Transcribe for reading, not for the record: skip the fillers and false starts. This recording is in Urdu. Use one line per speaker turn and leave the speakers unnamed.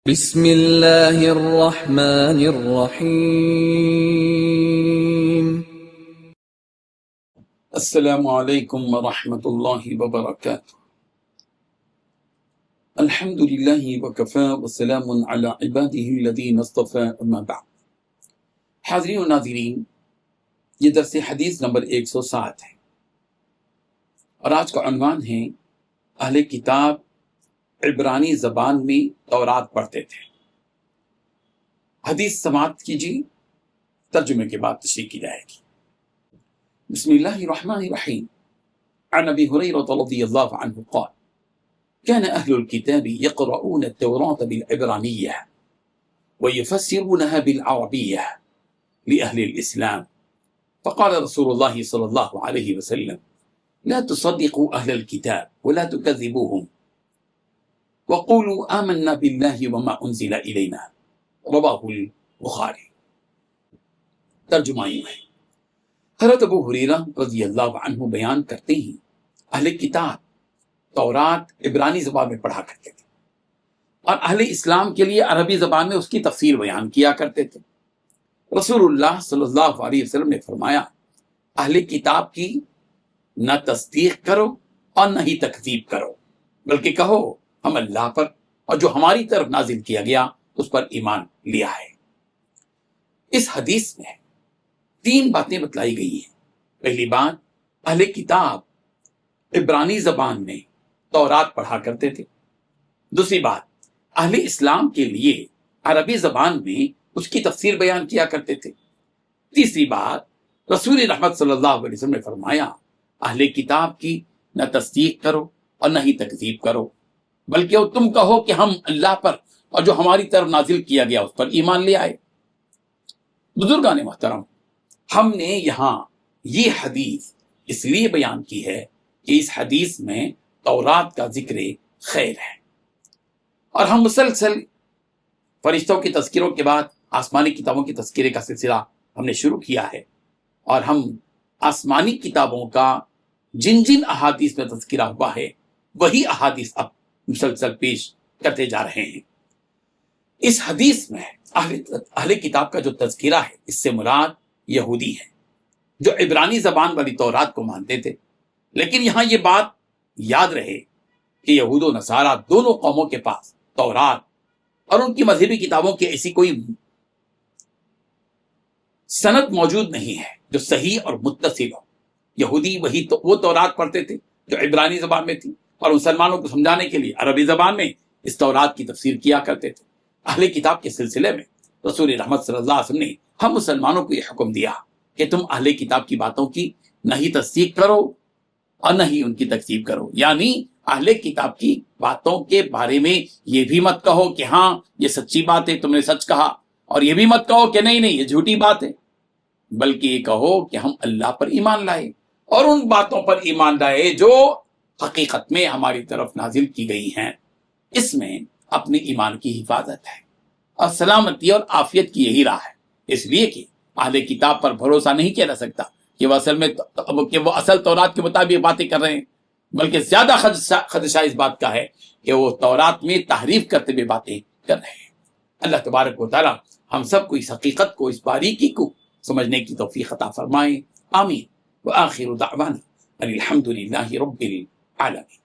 بسم اللہ الرحمن الرحیم۔
السلام علیکم ورحمۃ اللہ وبرکاتہ۔ الحمد للہ وکفی وسلام علی عبادہ الذین اصطفی، اما بعد۔ حاضرین و ناظرین، یہ درس حدیث نمبر 107 ہے اور آج کا عنوان ہے اہل کتاب عبرانی زبان میں تورات پڑھتے تھے۔ حدیث سماعت کیجیے، ترجمے کے بعد تشریح کی جائے گی۔ بسم اللہ الرحمن الرحیم۔ عن ابی ہریرہ رضی اللہ عنہ قال كان اہل الكتاب يقرؤون التوراة بالعبرانية ويفسرونها بالعربية لأهل الإسلام، فقال رسول الله صلى الله عليه وسلم لا تصدقوا أهل الكتاب ولا تكذبوهم وقولوا آمنا بالله وما أنزل إلينا، رواه البخاری۔ ترجمہ یوں ہے، حضرت ابو ہریرہ رضی اللہ عنہ بیان کرتے ہیں اہل کتاب تورات عبرانی زبان میں پڑھا کرتے تھے اور اہل اسلام کے لیے عربی زبان میں اس کی تفسیر بیان کیا کرتے تھے۔ رسول اللہ صلی اللہ علیہ وسلم نے فرمایا، اہل کتاب کی نہ تصدیق کرو اور نہ ہی تکذیب کرو، بلکہ کہو ہم اللہ پر اور جو ہماری طرف نازل کیا گیا اس پر ایمان لیا ہے۔ اس حدیث میں 3 باتیں بتلائی گئی ہیں۔ پہلی بات، اہل کتاب عبرانی زبان میں تورات پڑھا کرتے تھے۔ دوسری بات، اہل اسلام کے لیے عربی زبان میں اس کی تفسیر بیان کیا کرتے تھے۔ تیسری بات، رسول رحمت صلی اللہ علیہ وسلم نے فرمایا، اہل کتاب کی نہ تصدیق کرو اور نہ ہی تکذیب کرو، بلکہ تم کہو کہ ہم اللہ پر اور جو ہماری طرف نازل کیا گیا اس پر ایمان لے آئے۔ بزرگان محترم، ہم نے یہاں یہ حدیث اس لیے بیان کی ہے کہ اس حدیث میں تورات کا ذکر خیر ہے، اور ہم مسلسل فرشتوں کے تذکروں کے بعد آسمانی کتابوں کے تذکرے کا سلسلہ ہم نے شروع کیا ہے، اور ہم آسمانی کتابوں کا جن جن احادیث میں تذکرہ ہوا ہے وہی احادیث اب مسلسل پیش کرتے جا رہے ہیں۔ اس حدیث میں اہل کتاب کا جو تذکرہ ہے، اس سے مراد یہودی ہے جو عبرانی زبان والی تورات کو مانتے تھے۔ لیکن یہاں یہ بات یاد رہے کہ یہود و نصارہ دونوں قوموں کے پاس تورات اور ان کی مذہبی کتابوں کی ایسی کوئی سند موجود نہیں ہے جو صحیح اور متصل ہو۔ یہودی وہ تورات پڑھتے تھے جو عبرانی زبان میں تھی، اور مسلمانوں کو سمجھانے کے لیے عربی زبان میں اس تورات کی تفسیر کیا کرتے تھے۔ اہل کتاب کے سلسلے میں رسول رحمت صلی اللہ علیہ وسلم نے ہم مسلمانوں کو یہ حکم دیا کہ تم اہل کتاب کی باتوں کی نہ ہی تصدیق کرو اور نہ ہی ان کی تکذیب کرو، یعنی اہل کتاب کی باتوں کے بارے میں یہ بھی مت کہو کہ ہاں یہ سچی بات ہے، تم نے سچ کہا، اور یہ بھی مت کہو کہ نہیں یہ جھوٹی بات ہے، بلکہ یہ کہو کہ ہم اللہ پر ایمان لائے اور ان باتوں پر ایمان لائے جو حقیقت میں ہماری طرف نازل کی گئی ہیں۔ اس میں اپنے ایمان کی حفاظت ہے اور سلامتی اور عافیت کی یہی راہ ہے، اس لیے کہ اہل کتاب پر بھروسہ نہیں کیا جا سکتا کہ وہ اصل تورات کے مطابق باتیں کر رہے ہیں، بلکہ زیادہ خدشہ اس بات کا ہے کہ وہ تورات میں تحریف کرتے ہوئے باتیں کر رہے ہیں۔ اللہ تبارک و تعالی ہم سب کو اس حقیقت کو، اس باریکی کو سمجھنے کی توفیق عطا فرمائے، آمین۔ وآخر دعوانا الحمد للہ رب العالمین۔